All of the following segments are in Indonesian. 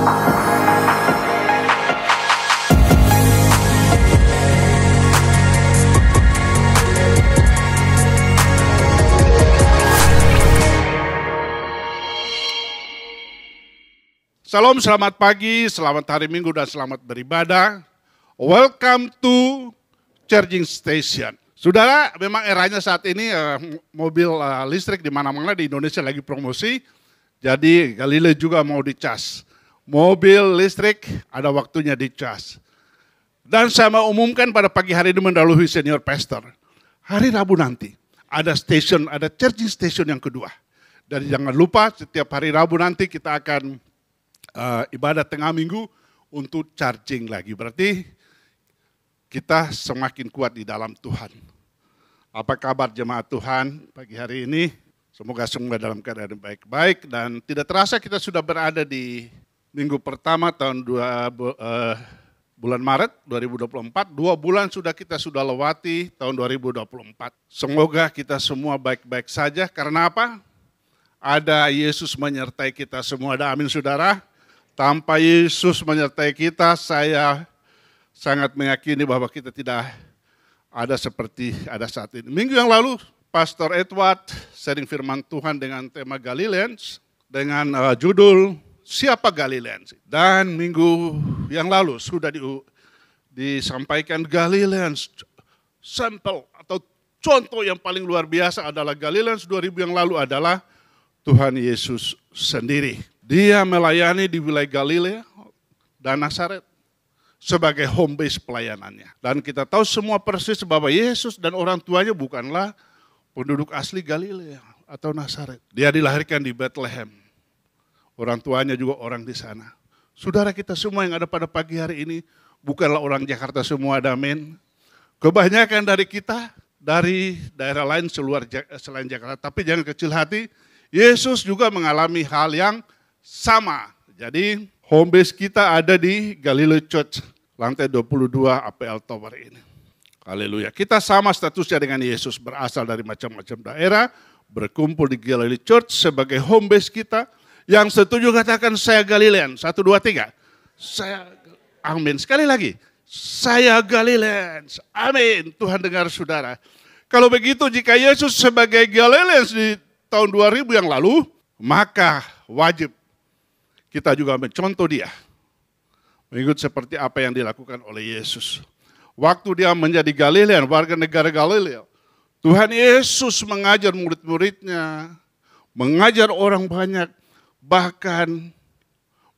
Salam, selamat pagi, selamat hari Minggu, dan selamat beribadah. Welcome to Charging Station. Saudara, memang eranya saat ini mobil listrik di mana-mana di Indonesia lagi promosi. Jadi Galileo juga mau dicas. Mobil listrik ada waktunya dicas. Dan saya mau umumkan pada pagi hari ini mendahului senior pastor. Hari Rabu nanti ada charging station yang kedua. Dan jangan lupa setiap hari Rabu nanti kita akan ibadah tengah minggu untuk charging lagi. Berarti kita semakin kuat di dalam Tuhan. Apa kabar jemaat Tuhan pagi hari ini? Semoga semua dalam keadaan baik-baik. Dan tidak terasa kita sudah berada di minggu pertama tahun bulan Maret 2024. 2 bulan kita sudah lewati tahun 2024. Semoga kita semua baik-baik saja. Karena apa? Ada Yesus menyertai kita semua. Ada amin saudara. Tanpa Yesus menyertai kita, saya sangat meyakini bahwa kita tidak ada seperti ada saat ini. Minggu yang lalu, Pastor Edward sharing firman Tuhan dengan tema Galileans, dengan judul Siapa Galileans. Dan minggu yang lalu sudah disampaikan Galileans, sampel atau contoh yang paling luar biasa adalah Galileans 2000 yang lalu adalah Tuhan Yesus sendiri. Dia melayani di wilayah Galilea dan Nazaret sebagai home base pelayanannya. Dan kita tahu semua persis bahwa Yesus dan orang tuanya bukanlah penduduk asli Galilea atau Nazaret. Dia dilahirkan di Bethlehem. Orang tuanya juga orang di sana. Saudara kita semua yang ada pada pagi hari ini bukanlah orang Jakarta semua, amin. Kebanyakan dari kita dari daerah lain selain Jakarta. Tapi jangan kecil hati, Yesus juga mengalami hal yang sama. Jadi home base kita ada di Galileo Church, lantai 22 APL Tower ini. Haleluya. Kita sama statusnya dengan Yesus, berasal dari macam-macam daerah, berkumpul di Galileo Church sebagai home base kita. Yang setuju katakan saya Galilean. 1, 2, 3. Saya, amin. Sekali lagi, saya Galilean. Amin. Tuhan dengar saudara. Kalau begitu jika Yesus sebagai Galilean di tahun 2000 yang lalu, maka wajib kita juga mencontoh dia. Mengikut seperti apa yang dilakukan oleh Yesus. Waktu dia menjadi Galilean, warga negara Galilea, Tuhan Yesus mengajar murid-muridnya, mengajar orang banyak, bahkan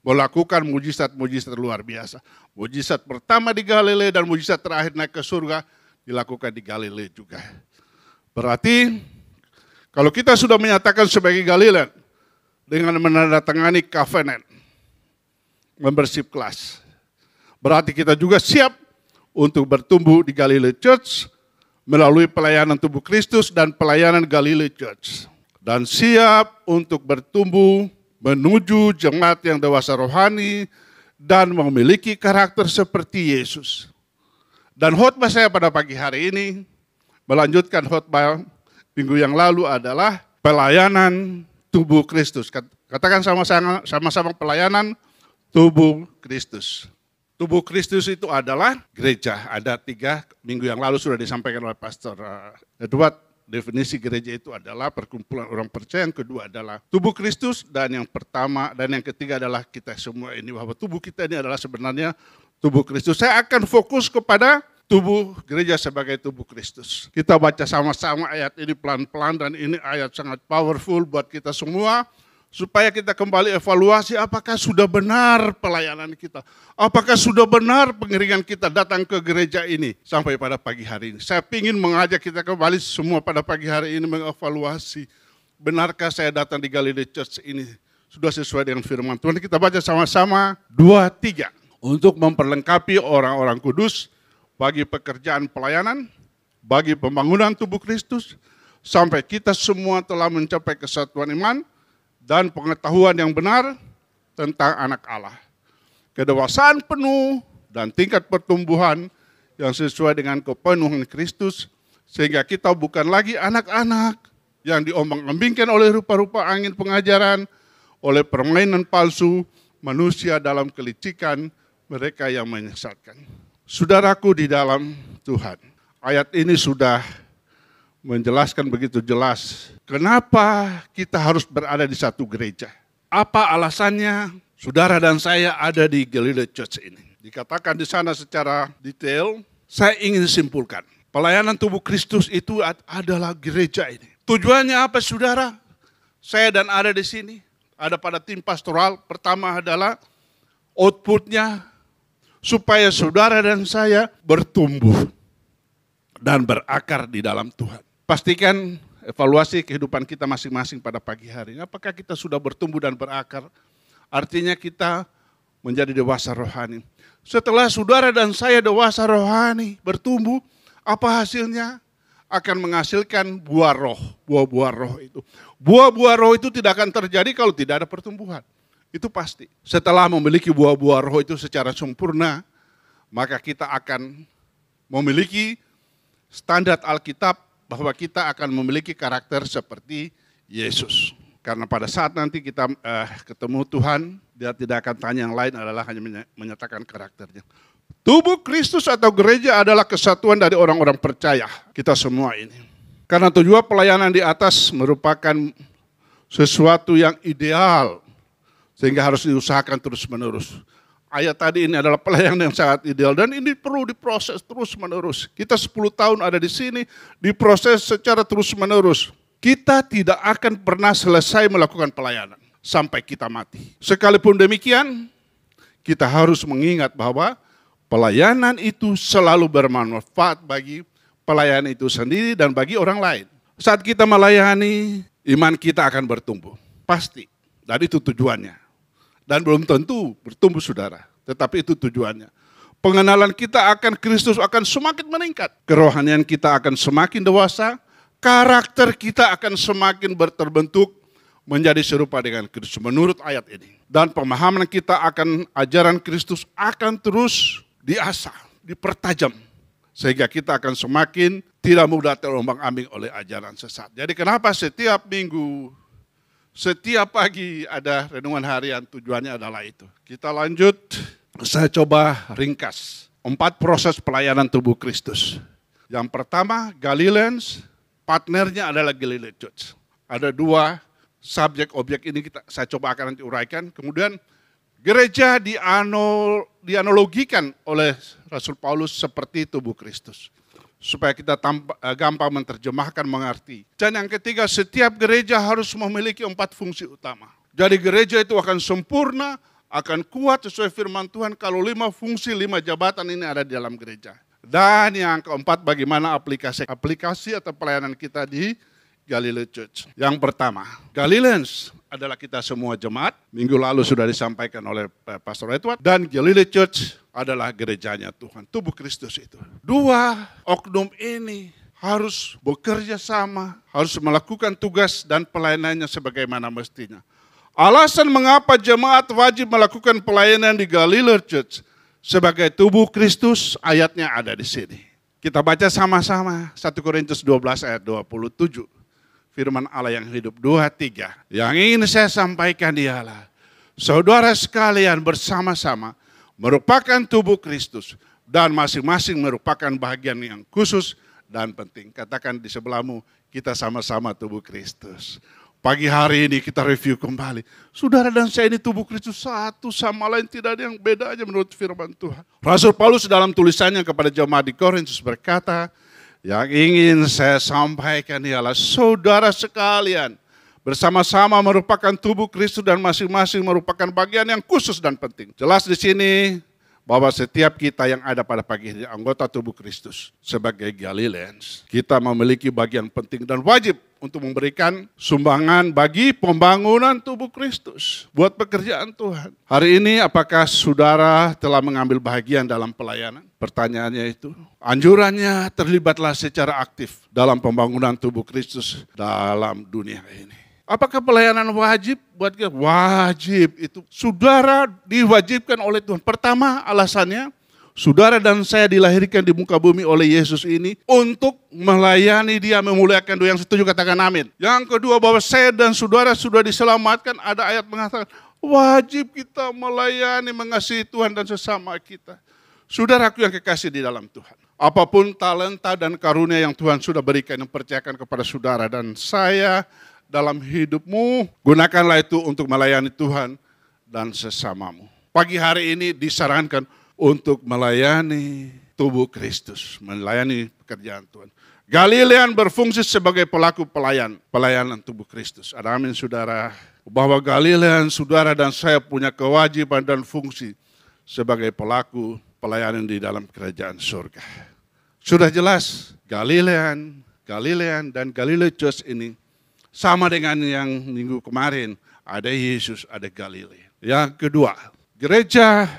melakukan mujizat-mujizat luar biasa. Mujizat pertama di Galilea dan mujizat terakhir naik ke surga dilakukan di Galilea juga. Berarti kalau kita sudah menyatakan sebagai Galilean, dengan menandatangani covenant, membership class. Berarti kita juga siap untuk bertumbuh di Galileo Church melalui pelayanan tubuh Kristus dan pelayanan Galileo Church. Dan siap untuk bertumbuh menuju jemaat yang dewasa rohani dan memiliki karakter seperti Yesus. Dan khotbah saya pada pagi hari ini melanjutkan khotbah minggu yang lalu adalah pelayanan tubuh Kristus. Katakan sama-sama pelayanan tubuh Kristus. Tubuh Kristus itu adalah gereja. Ada 3 minggu yang lalu sudah disampaikan oleh Pastor Edward. Definisi gereja itu adalah perkumpulan orang percaya. Yang kedua adalah tubuh Kristus. Dan yang ketiga adalah kita semua ini. Bahwa tubuh kita ini adalah sebenarnya tubuh Kristus. Saya akan fokus kepada tubuh gereja sebagai tubuh Kristus. Kita baca sama-sama ayat ini pelan-pelan dan ini ayat sangat powerful buat kita semua. Supaya kita kembali evaluasi apakah sudah benar pelayanan kita. Apakah sudah benar pengiringan kita datang ke gereja ini sampai pada pagi hari ini. Saya ingin mengajak kita kembali semua pada pagi hari ini mengevaluasi. Benarkah saya datang di Galileo Church ini sudah sesuai dengan firman Tuhan. Kita baca sama-sama 2, 3. Untuk memperlengkapi orang-orang kudus bagi pekerjaan pelayanan, bagi pembangunan tubuh Kristus, sampai kita semua telah mencapai kesatuan iman dan pengetahuan yang benar tentang anak Allah. Kedewasaan penuh dan tingkat pertumbuhan yang sesuai dengan kepenuhan Kristus, sehingga kita bukan lagi anak-anak yang diombang-ambingkan oleh rupa-rupa angin pengajaran, oleh permainan palsu, manusia dalam kelicikan mereka yang menyesatkan. Saudaraku di dalam Tuhan, ayat ini sudah menjelaskan begitu jelas kenapa kita harus berada di satu gereja. Apa alasannya saudara dan saya ada di Galilee Church ini? Dikatakan di sana secara detail, saya ingin simpulkan. Pelayanan tubuh Kristus itu adalah gereja ini. Tujuannya apa saudara? Saya dan ada di sini, ada pada tim pastoral. Pertama adalah outputnya supaya saudara dan saya bertumbuh dan berakar di dalam Tuhan. Pastikan evaluasi kehidupan kita masing-masing pada pagi hari. Apakah kita sudah bertumbuh dan berakar? Artinya kita menjadi dewasa rohani. Setelah saudara dan saya dewasa rohani, bertumbuh, apa hasilnya? Akan menghasilkan buah roh, buah-buah roh itu. Buah-buah roh itu tidak akan terjadi kalau tidak ada pertumbuhan. Itu pasti. Setelah memiliki buah-buah roh itu secara sempurna, maka kita akan memiliki standar Alkitab bahwa kita akan memiliki karakter seperti Yesus. Karena pada saat nanti kita ketemu Tuhan, dia tidak akan tanya yang lain, adalah hanya menyatakan karakternya. Tubuh Kristus atau gereja adalah kesatuan dari orang-orang percaya, kita semua ini. Karena tujuan pelayanan di atas merupakan sesuatu yang ideal, sehingga harus diusahakan terus-menerus. Ayat tadi ini adalah pelayanan yang sangat ideal dan ini perlu diproses terus-menerus. Kita 10 tahun ada di sini, diproses secara terus-menerus. Kita tidak akan pernah selesai melakukan pelayanan sampai kita mati. Sekalipun demikian, kita harus mengingat bahwa pelayanan itu selalu bermanfaat bagi pelayanan itu sendiri dan bagi orang lain. Saat kita melayani, iman kita akan bertumbuh. Pasti. Dan itu tujuannya. Dan belum tentu bertumbuh saudara. Tetapi itu tujuannya. Pengenalan kita akan Kristus akan semakin meningkat. Kerohanian kita akan semakin dewasa. Karakter kita akan semakin terbentuk menjadi serupa dengan Kristus. Menurut ayat ini. Dan pemahaman kita akan ajaran Kristus akan terus diasah, dipertajam. Sehingga kita akan semakin tidak mudah terombang-ambing oleh ajaran sesat. Jadi kenapa setiap minggu, setiap pagi ada renungan harian, tujuannya adalah itu. Kita lanjut, saya coba ringkas 4 proses pelayanan tubuh Kristus. Yang pertama, Galileans, partnernya adalah Galilee Church. Ada 2 subjek objek ini saya coba akan nanti uraikan. Kemudian gereja dianalogikan oleh Rasul Paulus seperti tubuh Kristus. Supaya kita gampang menerjemahkan, mengerti. Dan yang ketiga, setiap gereja harus memiliki 4 fungsi utama. Jadi gereja itu akan sempurna, akan kuat sesuai firman Tuhan kalau 5 fungsi, 5 jabatan ini ada di dalam gereja. Dan yang keempat, bagaimana aplikasi atau pelayanan kita di Galilee Church. Yang pertama, Galileans adalah kita semua jemaat. Minggu lalu sudah disampaikan oleh Pastor Edward. Dan Galilee Church adalah gerejanya Tuhan, tubuh Kristus itu. 2 oknum ini harus bekerja sama, harus melakukan tugas dan pelayanannya sebagaimana mestinya. Alasan mengapa jemaat wajib melakukan pelayanan di Galilee Church sebagai tubuh Kristus, ayatnya ada di sini. Kita baca sama-sama 1 Korintus 12 ayat 27. Firman Allah yang hidup 2-3. Yang ingin saya sampaikan ialah, saudara sekalian bersama-sama merupakan tubuh Kristus dan masing-masing merupakan bagian yang khusus dan penting. Katakan di sebelahmu, kita sama-sama tubuh Kristus. Pagi hari ini kita review kembali. Saudara dan saya ini tubuh Kristus, satu sama lain, tidak ada yang beda aja menurut firman Tuhan. Rasul Paulus dalam tulisannya kepada jemaat di Korintus berkata, yang ingin saya sampaikan ialah saudara sekalian bersama-sama merupakan tubuh Kristus dan masing-masing merupakan bagian yang khusus dan penting. Jelas di sini bahwa setiap kita yang ada pada pagi ini anggota tubuh Kristus sebagai Galileans. Kita memiliki bagian penting dan wajib untuk memberikan sumbangan bagi pembangunan tubuh Kristus buat pekerjaan Tuhan. Hari ini apakah saudara telah mengambil bagian dalam pelayanan? Pertanyaannya itu, anjurannya terlibatlah secara aktif dalam pembangunan tubuh Kristus dalam dunia ini. Apakah pelayanan wajib? Buat kita wajib itu. Saudara diwajibkan oleh Tuhan. Pertama alasannya, saudara dan saya dilahirkan di muka bumi oleh Yesus ini untuk melayani Dia, memuliakan Dia. Yang setuju katakan amin. Yang kedua, bahwa saya dan saudara sudah diselamatkan. Ada ayat mengatakan Wajib kita melayani, mengasihi Tuhan dan sesama kita. Saudaraku yang kekasih di dalam Tuhan. Apapun talenta dan karunia yang Tuhan sudah berikan, yang percayakan kepada saudara dan saya dalam hidupmu, gunakanlah itu untuk melayani Tuhan dan sesamamu. Pagi hari ini disarankan untuk melayani tubuh Kristus, melayani pekerjaan Tuhan. Galilean berfungsi sebagai pelaku pelayanan tubuh Kristus. Ada amin saudara. Bahwa Galilean saudara dan saya punya kewajiban dan fungsi sebagai pelaku pelayanan di dalam kerajaan surga. Sudah jelas Galilean dan Galilea Church ini sama dengan yang minggu kemarin. Ada Yesus, ada Galilea. Yang kedua, gereja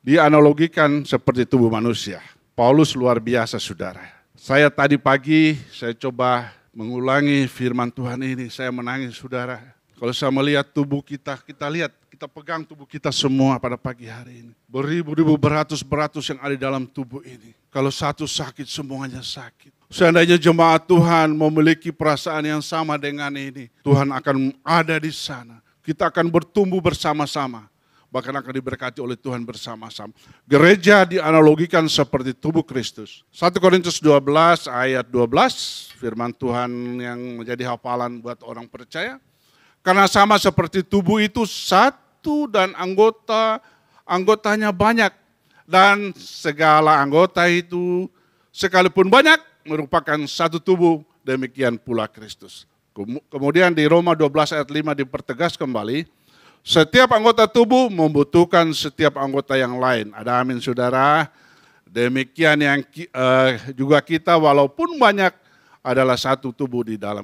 dianalogikan seperti tubuh manusia. Paulus luar biasa saudara. Saya tadi pagi, saya coba mengulangi firman Tuhan ini, saya menangis saudara. Kalau saya melihat tubuh kita lihat, kita pegang tubuh kita semua pada pagi hari ini. Beribu-ribu beratus-beratus yang ada di dalam tubuh ini. Kalau satu sakit, semuanya sakit. Seandainya jemaat Tuhan memiliki perasaan yang sama dengan ini, Tuhan akan ada di sana. Kita akan bertumbuh bersama-sama. Bahkan akan diberkati oleh Tuhan bersama-sama. Gereja dianalogikan seperti tubuh Kristus. 1 Korintus 12 ayat 12, firman Tuhan yang menjadi hafalan buat orang percaya. Karena sama seperti tubuh itu satu dan anggotanya banyak. Dan segala anggota itu sekalipun banyak merupakan satu tubuh, demikian pula Kristus. Kemudian di Roma 12 ayat 5 dipertegas kembali. Setiap anggota tubuh membutuhkan setiap anggota yang lain. Ada amin saudara. Demikian yang juga kita walaupun banyak adalah satu tubuh di dalam.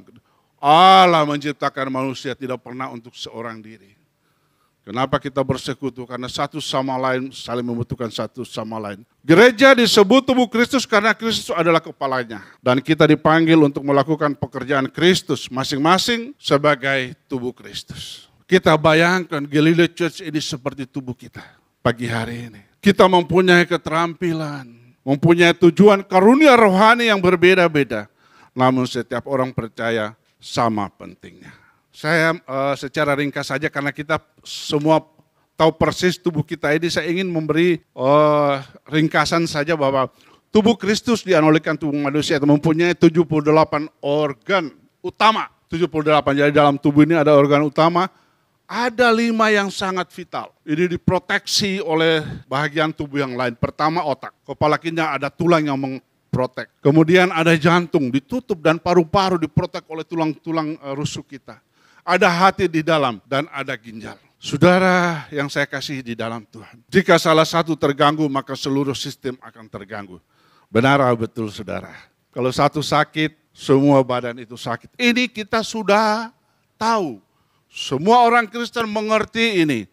Allah menciptakan manusia tidak pernah untuk seorang diri. Kenapa kita bersekutu? Karena satu sama lain saling membutuhkan satu sama lain. Gereja disebut tubuh Kristus karena Kristus adalah kepalanya. Dan kita dipanggil untuk melakukan pekerjaan Kristus masing-masing sebagai tubuh Kristus. Kita bayangkan Galilea Church ini seperti tubuh kita pagi hari ini. Kita mempunyai keterampilan, mempunyai tujuan karunia rohani yang berbeda-beda. Namun setiap orang percaya sama pentingnya. Saya secara ringkas saja karena kita semua tahu persis tubuh kita ini, saya ingin memberi ringkasan saja bahwa tubuh Kristus dianalogikan tubuh manusia itu mempunyai 78 organ utama. 78, jadi dalam tubuh ini ada organ utama. Ada 5 yang sangat vital. Ini diproteksi oleh bagian tubuh yang lain. Pertama otak. Kepala kita ada tulang yang memprotek. Kemudian ada jantung ditutup dan paru-paru diprotek oleh tulang-tulang rusuk kita. Ada hati di dalam dan ada ginjal. Saudara yang saya kasih di dalam Tuhan. Jika salah satu terganggu maka seluruh sistem akan terganggu. Benar betul saudara. Kalau satu sakit semua badan itu sakit. Ini kita sudah tahu. Semua orang Kristen mengerti ini.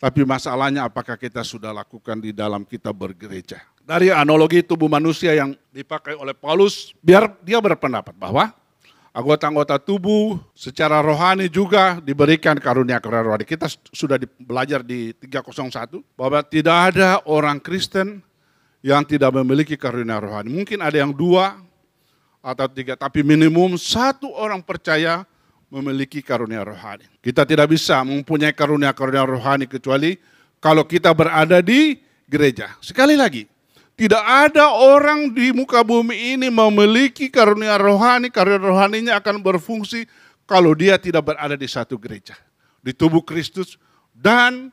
Tapi masalahnya apakah kita sudah lakukan di dalam kita bergereja. Dari analogi tubuh manusia yang dipakai oleh Paulus, biar dia berpendapat bahwa anggota-anggota tubuh secara rohani juga diberikan karunia rohani. Kita sudah belajar di 301 bahwa tidak ada orang Kristen yang tidak memiliki karunia rohani. Mungkin ada yang 2 atau 3, tapi minimum 1 orang percaya memiliki karunia rohani. Kita tidak bisa mempunyai karunia-karunia rohani kecuali kalau kita berada di gereja. Sekali lagi, tidak ada orang di muka bumi ini memiliki karunia rohani. Karunia rohaninya akan berfungsi kalau dia tidak berada di satu gereja. Di tubuh Kristus dan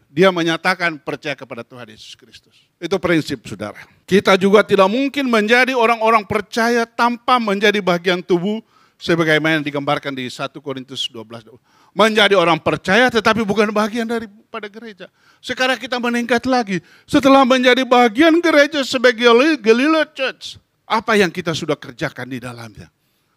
dia menyatakan percaya kepada Tuhan Yesus Kristus. Itu prinsip saudara. Kita juga tidak mungkin menjadi orang-orang percaya tanpa menjadi bagian tubuh sebagaimana digambarkan di 1 Korintus 12. Menjadi orang percaya tetapi bukan bagian daripada gereja. Sekarang kita meningkat lagi. Setelah menjadi bagian gereja sebagai Galilea Church. Apa yang kita sudah kerjakan di dalamnya?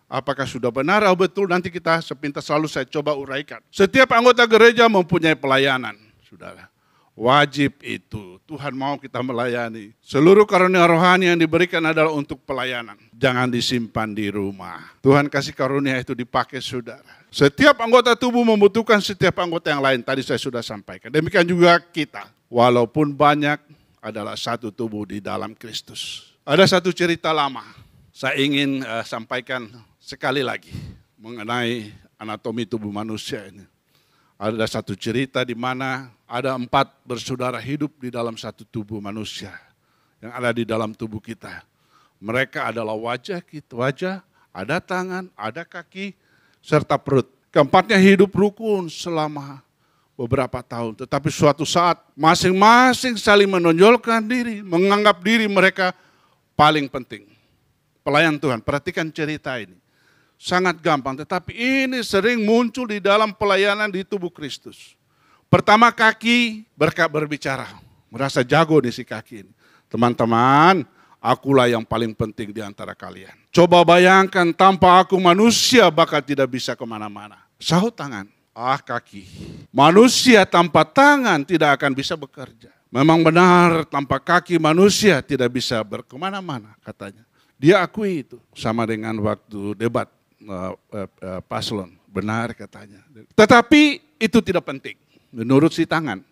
Apakah sudah benar atau betul? Nanti kita sepintas selalu saya coba uraikan. Setiap anggota gereja mempunyai pelayanan. Saudara. Wajib itu. Tuhan mau kita melayani. Seluruh karunia rohani yang diberikan adalah untuk pelayanan. Jangan disimpan di rumah. Tuhan kasih karunia itu dipakai saudara. Setiap anggota tubuh membutuhkan setiap anggota yang lain. Tadi saya sudah sampaikan. Demikian juga kita. Walaupun banyak adalah satu tubuh di dalam Kristus. Ada satu cerita lama. Saya ingin sampaikan sekali lagi. Mengenai anatomi tubuh manusia ini. Ada satu cerita di mana ada 4 bersaudara hidup di dalam satu tubuh manusia yang ada di dalam tubuh kita. Mereka adalah wajah kita, ada tangan, ada kaki, serta perut. Keempatnya hidup rukun selama beberapa tahun. Tetapi suatu saat masing-masing saling menonjolkan diri, menganggap diri mereka paling penting. Pelayan Tuhan, perhatikan cerita ini. Sangat gampang, tetapi ini sering muncul di dalam pelayanan di tubuh Kristus. Pertama kaki berbicara, merasa jago nih si kaki ini. Teman-teman, akulah yang paling penting di antara kalian. Coba bayangkan tanpa aku manusia bakal tidak bisa kemana-mana. Sahut tangan, kaki. Manusia tanpa tangan tidak akan bisa bekerja. Memang benar tanpa kaki manusia tidak bisa berkemana-mana katanya. Dia akui itu, sama dengan waktu debat. Paslon, benar katanya. Tetapi itu tidak penting menurut si tangan.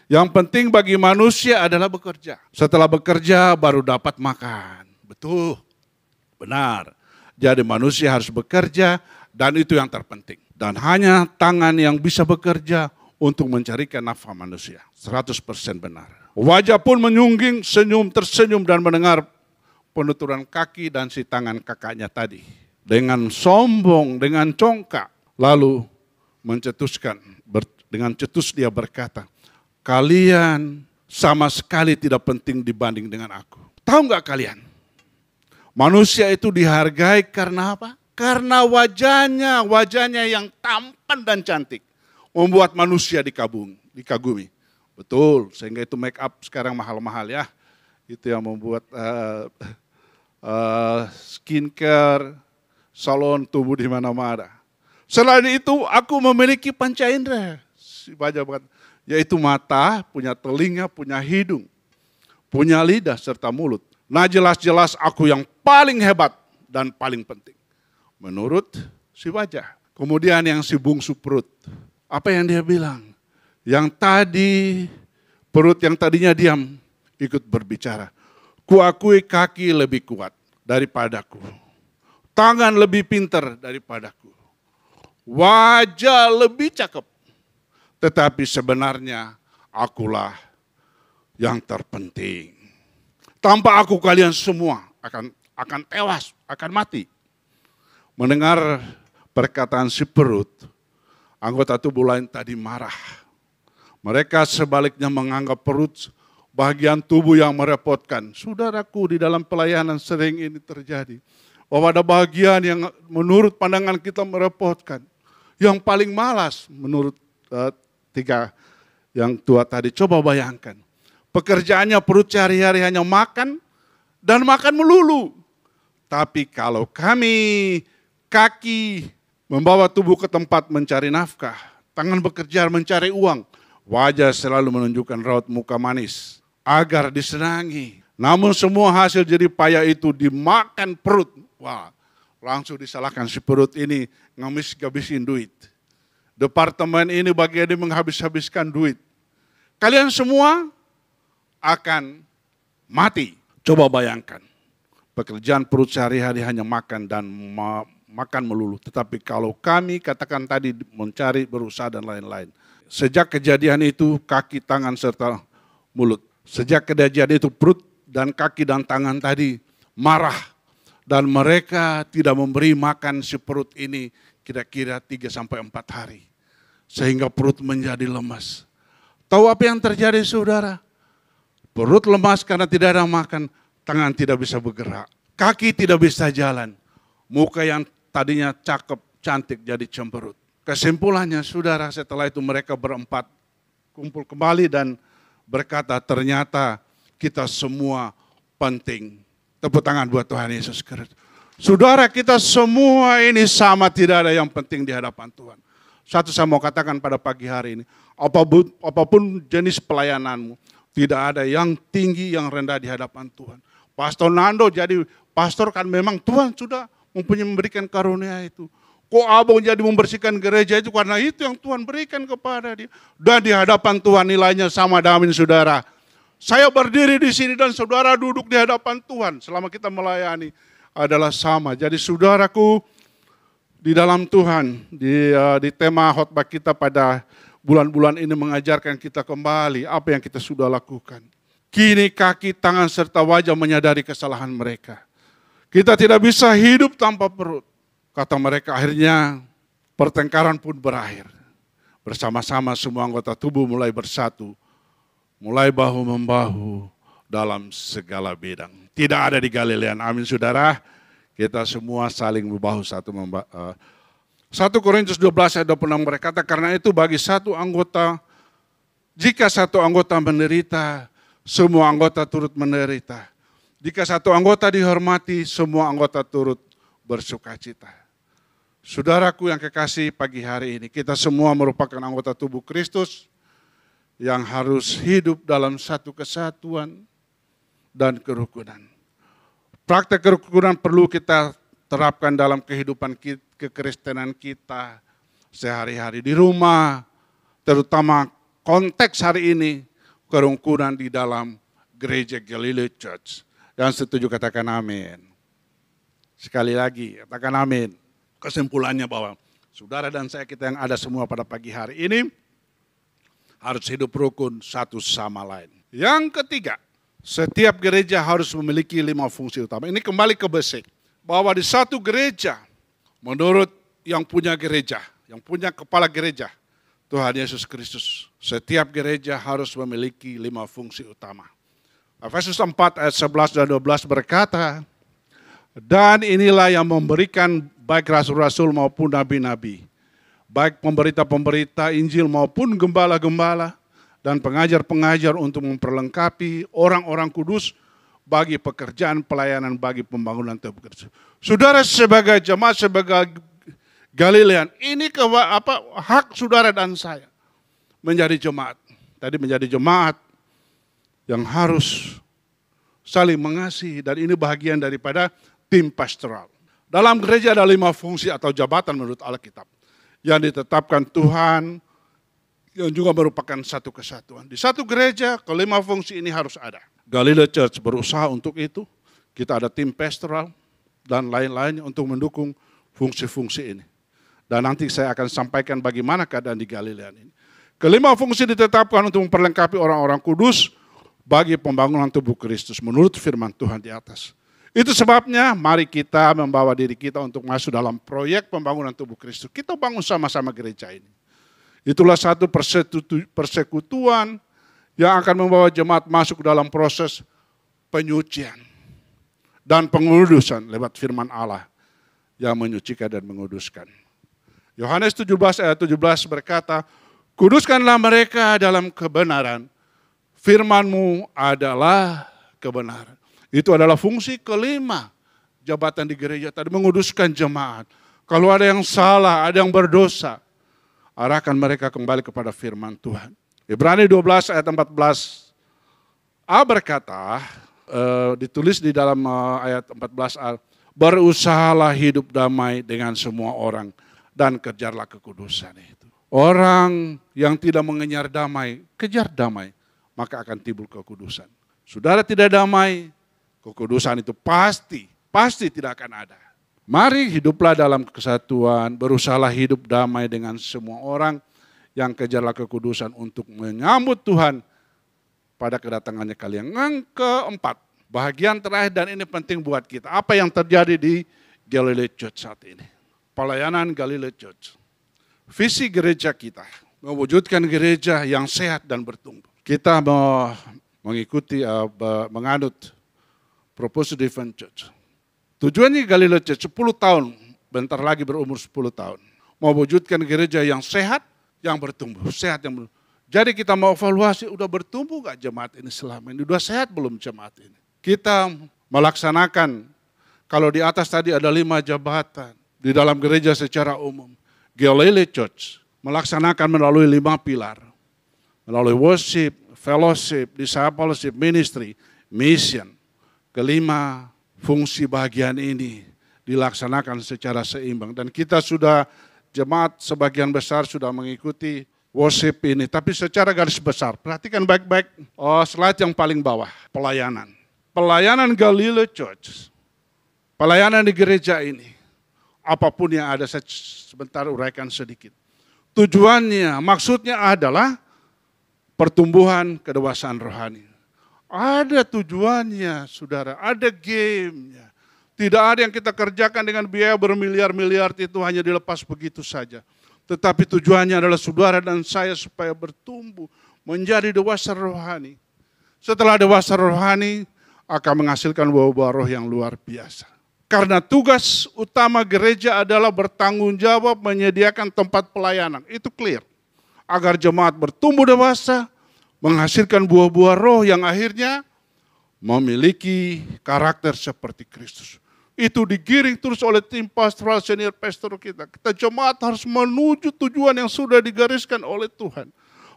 Yang penting bagi manusia adalah bekerja. Setelah bekerja baru dapat makan. Betul, benar. Jadi manusia harus bekerja dan itu yang terpenting. Dan hanya tangan yang bisa bekerja untuk mencarikan nafkah manusia. 100% benar. Wajah pun menyungging, tersenyum dan mendengar penuturan kaki dan si tangan kakaknya tadi. Dengan sombong, dengan congkak, lalu mencetuskan, dengan cetus dia berkata, kalian sama sekali tidak penting dibanding dengan aku. Tahu nggak kalian? Manusia itu dihargai karena apa? Karena wajahnya yang tampan dan cantik. Membuat manusia dikagumi. Betul, sehingga itu make up sekarang mahal-mahal ya. Itu yang membuat skincare, salon tubuh di mana-mana. Selain itu, aku memiliki panca indera, yaitu mata, punya telinga, punya hidung, punya lidah serta mulut. Nah jelas-jelas aku yang paling hebat dan paling penting. Menurut si wajah. Kemudian yang si bungsu perut. Apa yang dia bilang? Yang tadi, perut yang tadinya diam, ikut berbicara. Kuakui kaki lebih kuat daripadaku. Tangan lebih pintar daripadaku. Wajah lebih cakep. Tetapi sebenarnya akulah yang terpenting. Tanpa aku kalian semua akan tewas, akan mati. Mendengar perkataan si perut, anggota tubuh lain tadi marah. Mereka sebaliknya menganggap perut bagian tubuh yang merepotkan. Saudaraku, di dalam pelayanan sering ini terjadi. Bahwa ada bagian yang menurut pandangan kita merepotkan. Yang paling malas menurut 3 yang tua tadi. Coba bayangkan. Pekerjaannya perut sehari-hari hanya makan dan makan melulu. Tapi kalau kami kaki membawa tubuh ke tempat mencari nafkah. Tangan bekerja mencari uang. Wajah selalu menunjukkan raut muka manis. Agar disenangi. Namun semua hasil jadi payah itu dimakan perut. Wah, langsung disalahkan si perut ini ngabisin duit. Departemen ini bagian dia menghabis-habiskan duit. Kalian semua akan mati. Coba bayangkan. Pekerjaan perut sehari-hari hanya makan dan makan melulu. Tetapi kalau kami katakan tadi mencari, berusaha dan lain-lain. Sejak kejadian itu kaki, tangan serta mulut. Sejak kejadian itu perut dan kaki dan tangan tadi marah. Dan mereka tidak memberi makan si perut ini kira-kira 3-4 hari. Sehingga perut menjadi lemas. Tahu apa yang terjadi saudara? Perut lemas karena tidak ada makan, tangan tidak bisa bergerak. Kaki tidak bisa jalan. Muka yang tadinya cakep, cantik jadi cemberut. Kesimpulannya saudara, setelah itu mereka berempat kumpul kembali dan berkata ternyata kita semua penting. Tepuk tangan buat Tuhan Yesus Kristus. Saudara, kita semua ini sama, tidak ada yang penting di hadapan Tuhan. Satu saya mau katakan pada pagi hari ini, apapun jenis pelayananmu, tidak ada yang tinggi yang rendah di hadapan Tuhan. Pastor Nando jadi pastor kan memang Tuhan sudah mempunyai memberikan karunia itu. Kok abang jadi membersihkan gereja itu karena itu yang Tuhan berikan kepada dia. Dan di hadapan Tuhan nilainya sama, amin saudara. Saya berdiri di sini dan saudara duduk di hadapan Tuhan selama kita melayani adalah sama. Jadi saudaraku, di dalam Tuhan, di tema khotbah kita pada bulan-bulan ini mengajarkan kita kembali apa yang kita sudah lakukan. Kini kaki, tangan, serta wajah menyadari kesalahan mereka. Kita tidak bisa hidup tanpa perut. Kata mereka, akhirnya pertengkaran pun berakhir. Bersama-sama semua anggota tubuh mulai bersatu, mulai bahu-membahu dalam segala bidang. Tidak ada di Galilean, amin saudara. Kita semua saling berbahu satu. 1 Korintus 12 ayat 26 berkata, karena itu bagi satu anggota, jika satu anggota menderita, semua anggota turut menderita. Jika satu anggota dihormati, semua anggota turut bersukacita. Saudaraku yang kekasih, pagi hari ini kita semua merupakan anggota tubuh Kristus yang harus hidup dalam satu kesatuan dan kerukunan. Praktek kerukunan perlu kita terapkan dalam kehidupan kekristenan kita sehari-hari di rumah, terutama konteks hari ini kerukunan di dalam gereja Galilee Church. Yang setuju katakan amin. Sekali lagi katakan amin. Kesimpulannya bahwa saudara dan saya, kita yang ada semua pada pagi hari ini harus hidup rukun satu sama lain. Yang ketiga, setiap gereja harus memiliki 5 fungsi utama. Ini kembali ke basic. Bahwa di satu gereja, menurut yang punya gereja, yang punya kepala gereja, Tuhan Yesus Kristus, setiap gereja harus memiliki 5 fungsi utama. Efesus 4 ayat 11 dan 12 berkata, dan inilah yang memberikan baik rasul-rasul maupun nabi-nabi, baik pemberita-pemberita Injil maupun gembala-gembala, dan pengajar-pengajar untuk memperlengkapi orang-orang kudus bagi pekerjaan pelayanan bagi pembangunan tubuh Kristus. Saudara sebagai jemaat, sebagai Galilean, ini hak saudara dan saya menjadi jemaat. Tadi menjadi jemaat yang harus saling mengasihi, dan ini bagian daripada tim pastoral. Dalam gereja ada 5 fungsi atau jabatan menurut Alkitab yang ditetapkan Tuhan, yang juga merupakan satu kesatuan. Di satu gereja, kelima fungsi ini harus ada. Galilee Church berusaha untuk itu. Kita ada tim pastoral dan lain-lain untuk mendukung fungsi-fungsi ini. Dan nanti saya akan sampaikan bagaimana keadaan di Galilean ini. Kelima fungsi ditetapkan untuk memperlengkapi orang-orang kudus bagi pembangunan tubuh Kristus menurut firman Tuhan di atas. Itu sebabnya mari kita membawa diri kita untuk masuk dalam proyek pembangunan tubuh Kristus. Kita bangun sama-sama gereja ini. Itulah satu persekutuan yang akan membawa jemaat masuk dalam proses penyucian dan pengudusan lewat firman Allah yang menyucikan dan menguduskan. Yohanes 17 ayat 17 berkata, kuduskanlah mereka dalam kebenaran, firman-Mu adalah kebenaran. Itu adalah fungsi kelima jabatan di gereja tadi, menguduskan jemaat. Kalau ada yang salah, ada yang berdosa, arahkan mereka kembali kepada firman Tuhan. Ibrani 12 ayat 14a berkata, ditulis di dalam ayat 14a, berusahalah hidup damai dengan semua orang dan kejarlah kekudusan itu. Orang yang tidak mengejar damai, kejar damai, maka akan timbul kekudusan. Saudara tidak damai, kekudusan itu pasti tidak akan ada. Mari hiduplah dalam kesatuan, berusahalah hidup damai dengan semua orang, yang kejarlah kekudusan untuk menyambut Tuhan pada kedatangannya kalian. Yang keempat, bahagian terakhir dan ini penting buat kita. Apa yang terjadi di Galilee Church saat ini? Pelayanan Galilee Church. Visi gereja kita, mewujudkan gereja yang sehat dan bertumbuh. Kita mau mengikuti, menganut Proposed Different Church. Tujuannya Galilee Church 10 tahun, bentar lagi berumur 10 tahun. Mewujudkan gereja yang sehat, yang bertumbuh. Sehat yang bertumbuh. Jadi kita mau evaluasi, udah bertumbuh gak jemaat ini selama ini? Udah sehat belum jemaat ini? Kita melaksanakan, kalau di atas tadi ada 5 jabatan, di dalam gereja secara umum. Galilee Church melaksanakan melalui 5 pilar. Melalui worship, fellowship, discipleship, ministry, mission. Kelima fungsi bagian ini dilaksanakan secara seimbang. Dan kita sudah, jemaat sebagian besar sudah mengikuti worship ini. Tapi secara garis besar, perhatikan baik-baik slide yang paling bawah, pelayanan. Pelayanan Galilee Church, pelayanan di gereja ini apapun yang ada, saya sebentar uraikan sedikit. Tujuannya, maksudnya adalah pertumbuhan kedewasaan rohani. Ada tujuannya, saudara, ada gamenya. Tidak ada yang kita kerjakan dengan biaya bermiliar-miliar itu hanya dilepas begitu saja. Tetapi tujuannya adalah saudara dan saya supaya bertumbuh menjadi dewasa rohani. Setelah dewasa rohani akan menghasilkan buah-buah roh yang luar biasa. Karena tugas utama gereja adalah bertanggung jawab menyediakan tempat pelayanan. Itu clear. Agar jemaat bertumbuh dewasa, menghasilkan buah-buah roh yang akhirnya memiliki karakter seperti Kristus. Itu digiring terus oleh tim pastoral senior pastor kita. Kita jemaat harus menuju tujuan yang sudah digariskan oleh Tuhan.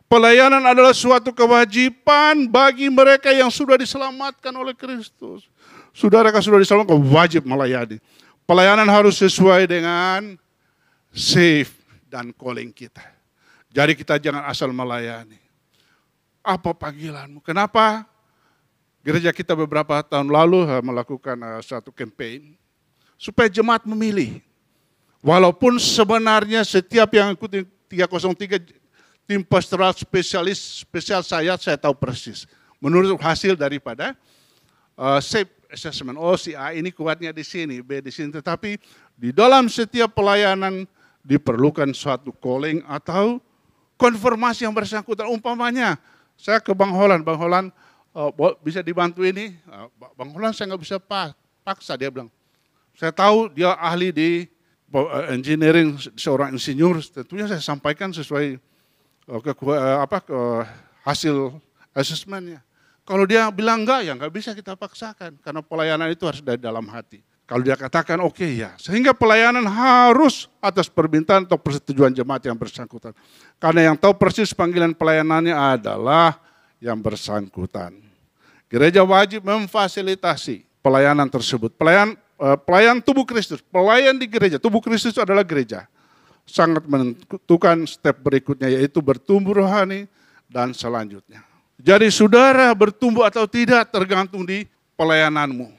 Pelayanan adalah suatu kewajiban bagi mereka yang sudah diselamatkan oleh Kristus. Saudara sudah diselamatkan, wajib melayani. Pelayanan harus sesuai dengan save dan calling kita. Jadi kita jangan asal melayani. Apa panggilanmu? Kenapa gereja kita beberapa tahun lalu melakukan satu campaign supaya jemaat memilih. Walaupun sebenarnya setiap yang ikuti 303 tim pastoral spesial saya tahu persis. Menurut hasil daripada SAFE assessment, oh si A ini kuatnya di sini, B di sini. Tetapi di dalam setiap pelayanan diperlukan suatu calling atau konfirmasi yang bersangkutan. Umpamanya, saya ke Bang Holland bisa dibantu ini. Bang Holland saya nggak bisa paksa, dia bilang. Saya tahu dia ahli di engineering, seorang insinyur, tentunya saya sampaikan sesuai hasil asesmennya. Kalau dia bilang enggak, ya enggak bisa kita paksakan. Karena pelayanan itu harus dari dalam hati. Kalau dia katakan oke, ya. Sehingga pelayanan harus atas permintaan atau persetujuan jemaat yang bersangkutan. Karena yang tahu persis panggilan pelayanannya adalah yang bersangkutan. Gereja wajib memfasilitasi pelayanan tersebut. Pelayan tubuh Kristus, pelayan di gereja. Tubuh Kristus adalah gereja. Sangat menentukan step berikutnya, yaitu bertumbuh rohani dan selanjutnya. Jadi saudara bertumbuh atau tidak tergantung di pelayananmu.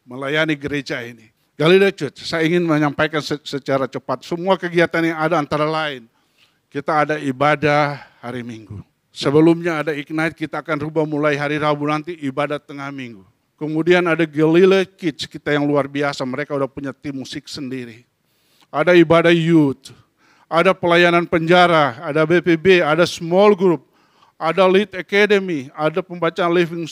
Melayani gereja ini. Galilea Church, saya ingin menyampaikan secara cepat. Semua kegiatan yang ada antara lain. Kita ada ibadah hari Minggu. Sebelumnya ada Ignite, kita akan rubah mulai hari Rabu nanti ibadah tengah minggu. Kemudian ada Galilea Kids, kita yang luar biasa. Mereka udah punya tim musik sendiri. Ada ibadah youth. Ada pelayanan penjara, ada BPB, ada small group, ada Lead Academy, ada pembacaan Living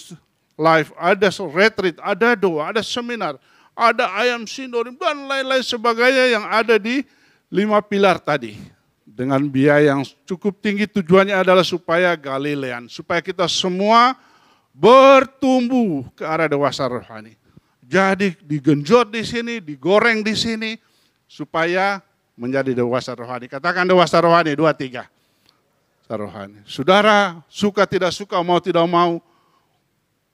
Life, ada retreat, ada doa, ada seminar, ada ayam sindorim, dan lain-lain sebagainya yang ada di 5 pilar tadi. Dengan biaya yang cukup tinggi, tujuannya adalah supaya Galilean, supaya kita semua bertumbuh ke arah dewasa rohani. Jadi digenjot di sini, digoreng di sini, supaya menjadi dewasa rohani. Katakan dewasa rohani, 2, 3. Rohani. Saudara, suka tidak suka, mau tidak mau,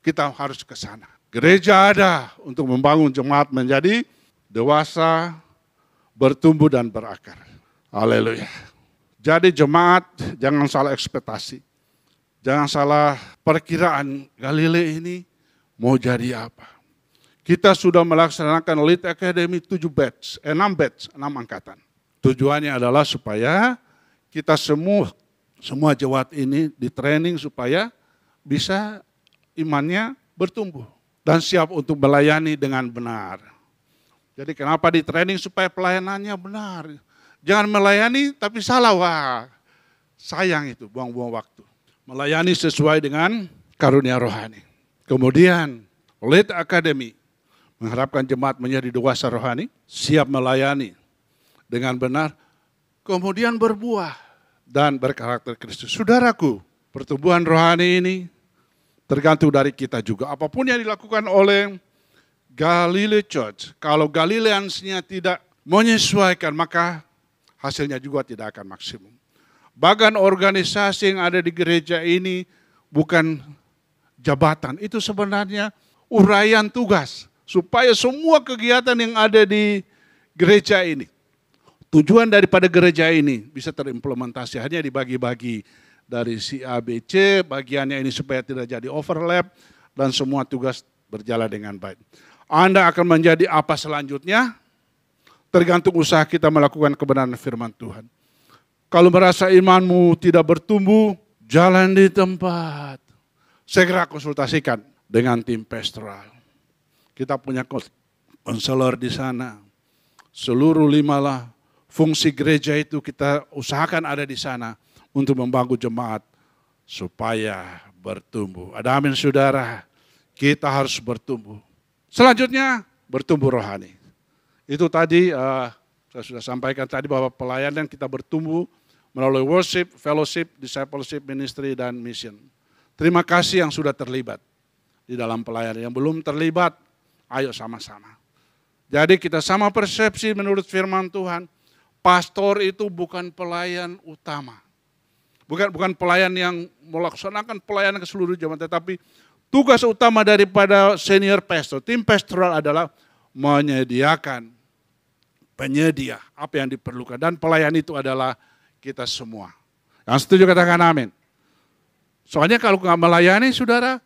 kita harus ke sana. Gereja ada untuk membangun jemaat menjadi dewasa, bertumbuh dan berakar. Haleluya. Jadi jemaat jangan salah ekspektasi. Jangan salah perkiraan Galilea ini mau jadi apa. Kita sudah melaksanakan Lead Academy 6 batch, 6 angkatan. Tujuannya adalah supaya kita semua jemaat ini di training supaya bisa imannya bertumbuh dan siap untuk melayani dengan benar. Jadi kenapa di training supaya pelayanannya benar. Jangan melayani tapi salah, wah sayang itu, buang-buang waktu. Melayani sesuai dengan karunia rohani. Kemudian Lead Academy mengharapkan jemaat menjadi dewasa rohani, siap melayani dengan benar, kemudian berbuah dan berkarakter Kristus. Saudaraku, pertumbuhan rohani ini tergantung dari kita juga. Apapun yang dilakukan oleh Galilea Church, kalau Galileansnya tidak menyesuaikan, maka hasilnya juga tidak akan maksimum. Bahkan organisasi yang ada di gereja ini bukan jabatan, itu sebenarnya uraian tugas. Supaya semua kegiatan yang ada di gereja ini, tujuan daripada gereja ini bisa terimplementasi, hanya dibagi-bagi dari si A, B, C, bagiannya ini supaya tidak jadi overlap dan semua tugas berjalan dengan baik. Anda akan menjadi apa selanjutnya? Tergantung usaha kita melakukan kebenaran firman Tuhan. Kalau merasa imanmu tidak bertumbuh, jalan di tempat. Segera konsultasikan dengan tim pastoral. Kita punya konselor di sana. Seluruh 5 fungsi gereja itu kita usahakan ada di sana untuk membangun jemaat supaya bertumbuh. Ada amin saudara, kita harus bertumbuh. Selanjutnya bertumbuh rohani. Itu tadi saya sudah sampaikan tadi bahwa pelayanan kita bertumbuh melalui worship, fellowship, discipleship, ministry, dan mission. Terima kasih yang sudah terlibat di dalam pelayanan. Yang belum terlibat, ayo sama-sama. Jadi kita sama persepsi menurut firman Tuhan. Pastor itu bukan pelayan utama. Bukan pelayan yang melaksanakan pelayanan ke seluruh jemaat. Tetapi tugas utama daripada senior pastor, tim pastoral adalah menyediakan penyedia apa yang diperlukan. Dan pelayan itu adalah kita semua. Yang setuju katakan amin. Soalnya kalau nggak melayani saudara,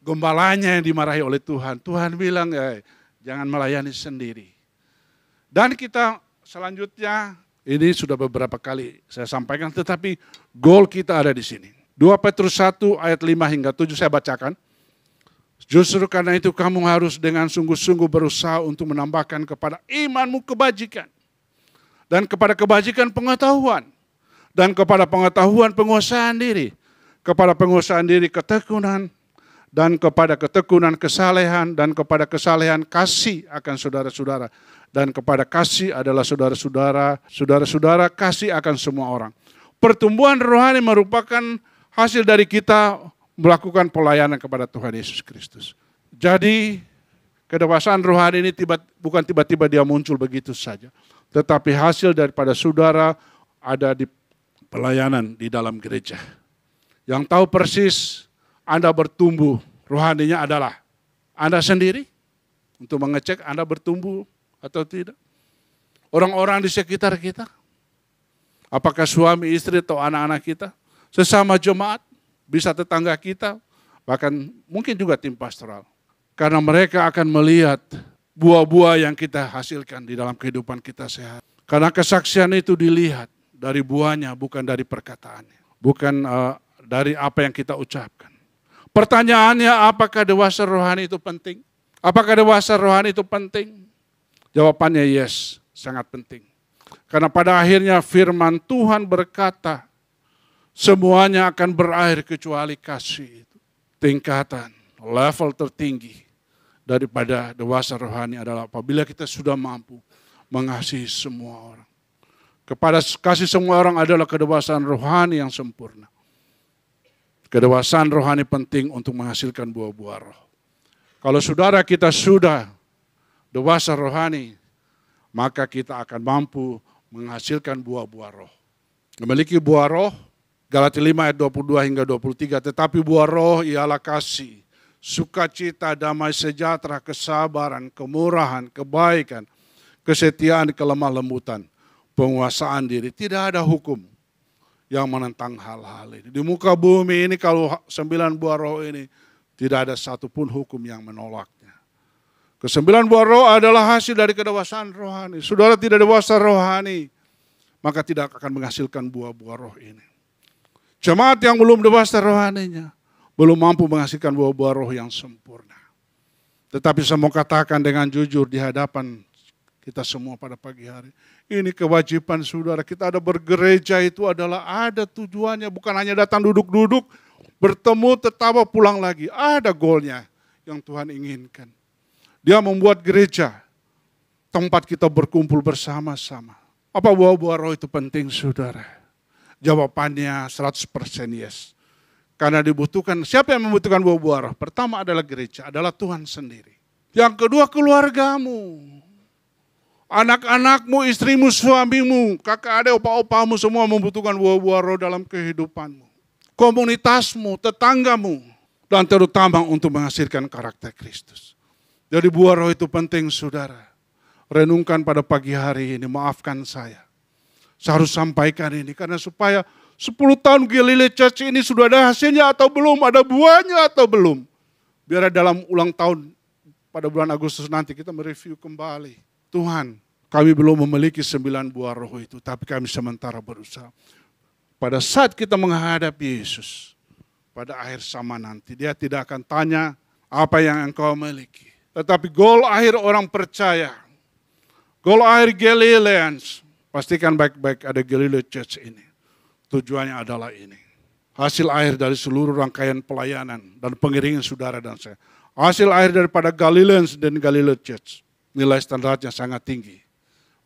gembalanya yang dimarahi oleh Tuhan. Tuhan bilang jangan melayani sendiri. Dan kita selanjutnya, ini sudah beberapa kali saya sampaikan, tetapi goal kita ada di sini. 2 Petrus 1 ayat 5 hingga 7 saya bacakan. Justru karena itu kamu harus dengan sungguh-sungguh berusaha untuk menambahkan kepada imanmu kebajikan. Dan kepada kebajikan pengetahuan. Dan kepada pengetahuan penguasaan diri. Kepada penguasaan diri ketekunan. Dan kepada ketekunan kesalehan. Dan kepada kesalehan kasih akan saudara-saudara. Dan kepada kasih adalah saudara-saudara. Saudara-saudara kasih akan semua orang. Pertumbuhan rohani merupakan hasil dari kita melakukan pelayanan kepada Tuhan Yesus Kristus. Jadi kedewasaan rohani ini bukan tiba-tiba dia muncul begitu saja. Tetapi hasil daripada saudara ada di pelayanan di dalam gereja. Yang tahu persis Anda bertumbuh rohaninya adalah Anda sendiri. Untuk mengecek Anda bertumbuh atau tidak. Orang-orang di sekitar kita. Apakah suami, istri atau anak-anak kita. Sesama jemaat. Bisa tetangga kita, bahkan mungkin juga tim pastoral. Karena mereka akan melihat buah-buah yang kita hasilkan di dalam kehidupan kita sehat. Karena kesaksian itu dilihat dari buahnya, bukan dari perkataannya. Bukan dari apa yang kita ucapkan. Pertanyaannya, apakah dewasa rohani itu penting? Apakah dewasa rohani itu penting? Jawabannya yes, sangat penting. Karena pada akhirnya firman Tuhan berkata, semuanya akan berakhir kecuali kasih itu. Tingkatan, level tertinggi daripada dewasa rohani adalah apabila kita sudah mampu mengasihi semua orang. Kepada kasih semua orang adalah kedewasaan rohani yang sempurna. Kedewasaan rohani penting untuk menghasilkan buah-buah roh. Kalau saudara kita sudah dewasa rohani, maka kita akan mampu menghasilkan buah-buah roh. Memiliki buah roh, Galatia 5 ayat 22 hingga 23, tetapi buah roh ialah kasih, sukacita, damai sejahtera, kesabaran, kemurahan, kebaikan, kesetiaan, kelemah lembutan, penguasaan diri. Tidak ada hukum yang menentang hal-hal ini. Di muka bumi ini kalau 9 buah roh ini, tidak ada satupun hukum yang menolaknya. Ke-9 buah roh adalah hasil dari kedewasaan rohani. Saudara tidak dewasa rohani, maka tidak akan menghasilkan buah-buah roh ini. Jemaat yang belum dewasa rohaninya, belum mampu menghasilkan buah-buah roh yang sempurna. Tetapi saya mau katakan dengan jujur di hadapan kita semua pada pagi hari. Ini kewajiban saudara, kita ada bergereja itu adalah ada tujuannya. Bukan hanya datang duduk-duduk, bertemu, tertawa, pulang lagi. Ada goalnya yang Tuhan inginkan. Dia membuat gereja, tempat kita berkumpul bersama-sama. Apa buah-buah roh itu penting saudara? Jawabannya 100% yes. Karena dibutuhkan, siapa yang membutuhkan buah-buah roh? Pertama adalah gereja, adalah Tuhan sendiri. Yang kedua keluargamu. Anak-anakmu, istrimu, suamimu, kakak adik, opa-opamu semua membutuhkan buah-buah roh dalam kehidupanmu. Komunitasmu, tetanggamu, dan terutama untuk menghasilkan karakter Kristus. Jadi buah roh itu penting saudara. Renungkan pada pagi hari ini, maafkan saya. Saya harus sampaikan ini karena supaya 10 tahun Galilei Church ini sudah ada hasilnya atau belum, ada buahnya atau belum. Biar dalam ulang tahun pada bulan Agustus nanti kita mereview kembali. Tuhan, Kami belum memiliki 9 buah roh itu, tapi kami sementara berusaha. Pada saat kita menghadap Yesus, pada akhir zaman nanti, dia tidak akan tanya apa yang engkau miliki. Tetapi goal akhir orang percaya, goal akhir Galileans, pastikan baik-baik ada Galilee Church ini. Tujuannya adalah ini. Hasil akhir dari seluruh rangkaian pelayanan dan pengiringan saudara dan saya. Hasil akhir daripada Galileans dan Galilee Church. Nilai standarnya sangat tinggi.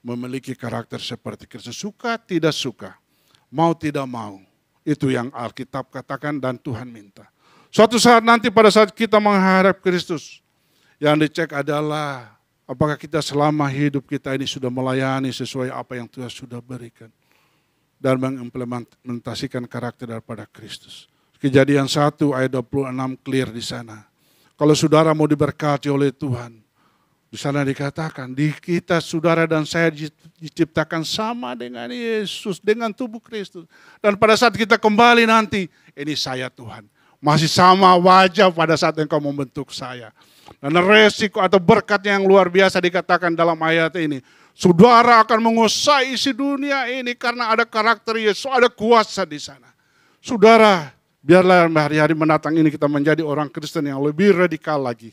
Memiliki karakter seperti Kristus. Suka tidak suka, mau tidak mau. Itu yang Alkitab katakan dan Tuhan minta. Suatu saat nanti pada saat kita menghadap Kristus, yang dicek adalah apakah kita selama hidup kita ini sudah melayani sesuai apa yang Tuhan sudah berikan. Dan mengimplementasikan karakter daripada Kristus. Kejadian 1 ayat 26 clear di sana. Kalau saudara mau diberkati oleh Tuhan, di sana dikatakan, di kita saudara dan saya diciptakan sama dengan Yesus, dengan tubuh Kristus. Dan pada saat kita kembali nanti, ini saya Tuhan. Masih sama wajah pada saat engkau membentuk saya. Dan resiko atau berkat yang luar biasa dikatakan dalam ayat ini. Saudara akan menguasai isi dunia ini karena ada karakter Yesus, ada kuasa di sana. Saudara, biarlah hari-hari mendatang ini kita menjadi orang Kristen yang lebih radikal lagi.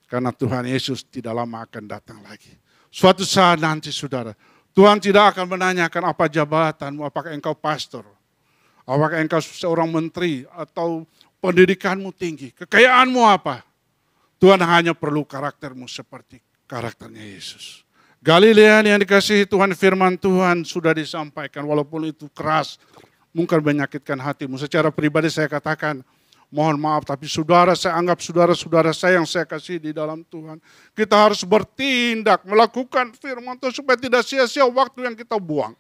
Karena Tuhan Yesus tidak lama akan datang lagi. Suatu saat nanti saudara, Tuhan tidak akan menanyakan apa jabatanmu, apakah engkau pastor, apakah engkau seorang menteri, atau pendidikanmu tinggi, kekayaanmu apa. Tuhan hanya perlu karaktermu seperti karakternya Yesus. Galilean yang dikasihi Tuhan, firman Tuhan sudah disampaikan, walaupun itu keras, mungkin menyakitkan hatimu. Secara pribadi saya katakan, mohon maaf, tapi saudara, saya anggap saudara-saudara saya yang saya kasih di dalam Tuhan. Kita harus bertindak, melakukan firman Tuhan supaya tidak sia-sia waktu yang kita buang.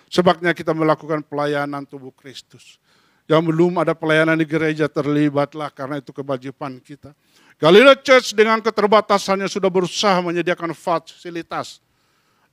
Sebabnya kita melakukan pelayanan tubuh Kristus. Yang belum ada pelayanan di gereja, terlibatlah karena itu kewajiban kita. Galilee Church dengan keterbatasannya sudah berusaha menyediakan fasilitas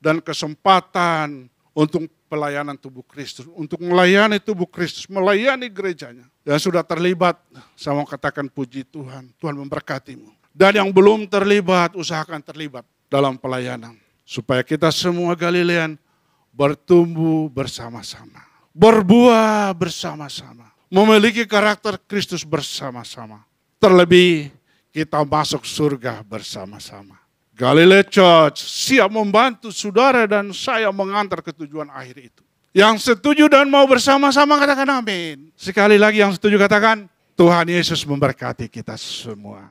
dan kesempatan untuk pelayanan tubuh Kristus, untuk melayani tubuh Kristus, melayani gerejanya. Yang sudah terlibat, saya mau katakan puji Tuhan, Tuhan memberkatimu. Dan yang belum terlibat, usahakan terlibat dalam pelayanan. Supaya kita semua Galilean bertumbuh bersama-sama, berbuah bersama-sama, memiliki karakter Kristus bersama-sama. Terlebih kita masuk surga bersama-sama. Galilee Church siap membantu saudara dan saya mengantar ke tujuan akhir itu. Yang setuju dan mau bersama-sama katakan amin. Sekali lagi yang setuju katakan, Tuhan Yesus memberkati kita semua.